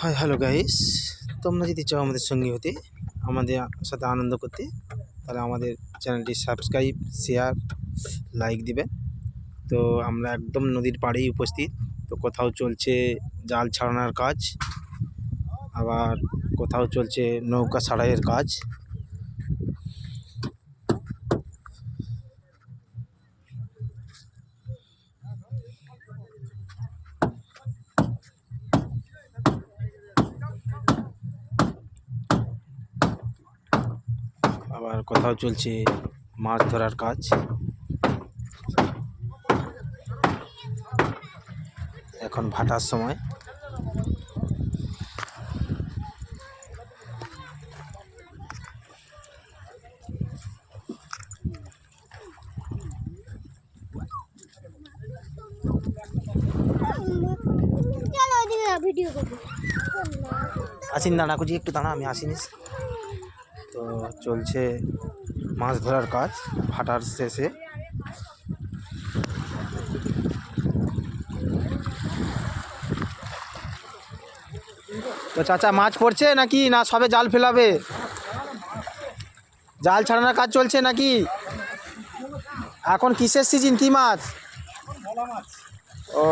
Hi hello guys, তোমরা যদি চাও আমাদের সঙ্গী হতে, আমাদের সাথে আনন্দ করতে, তাহলে আমাদের চ্যানেলটি সাবস্ক্রাইব, শেয়ার, লাইক দিবেন। তো আমরা একদম নদীর পাড়েই উপস্থিত। তো কোথাও চলছে জাল ছাড়ানোর কাজ, আবার কোথাও চলছে নৌকা ছাড়াইয়ের কাজ। আবার কোথাও চলছে মাছ ধরার কাজ। এখন ভাটার সময়। আসিন দাঁড়া কুচি, একটু দাঁড়া, আমি আসিনিস। তো চলছে মাছ ধরার কাজ ভাটার শেষে। তো চাচা, মাছ পড়ছে নাকি না সবে জাল ফেলাবে? জাল ছাড়ানোর কাজ চলছে নাকি? এখন কিসের সিজন, কি মাছ? ও,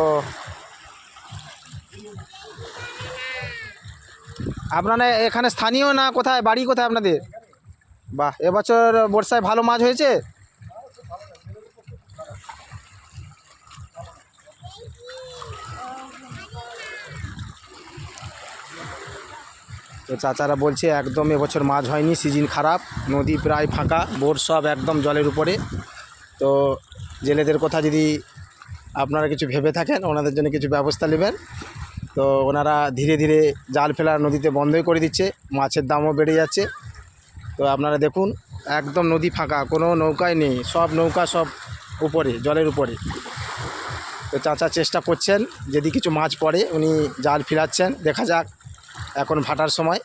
আপনারা এখানে স্থানীয় না কোথায়, বাড়ি কোথায় আপনাদের? বাহ, এবছর বর্ষায় ভালো মাছ হয়েছে। তো চাচারা বলছে একদম এবছর মাছ হয়নি, সিজন খারাপ, নদী প্রায় ফাঁকা, বোট সব একদম জলের উপরে। তো জেলেদের কথা যদি আপনারা কিছু ভেবে থাকেন, ওনাদের জন্য কিছু ব্যবস্থা নেবেন। তো ওনারা ধীরে ধীরে জাল ফেলা নদীতে বন্ধই করে দিচ্ছে, মাছের দামও বেড়ে যাচ্ছে। তো আপনারা দেখুন, একদম নদী ফাঁকা, কোনো নৌকায় নেই, সব নৌকা সব উপরে, জলের উপরে। তো চাচা চেষ্টা করছেন, যদি কিছু মাছ পড়ে উনি জাল ফেলাচ্ছেন, দেখা যাক। এখন ভাটার সময়।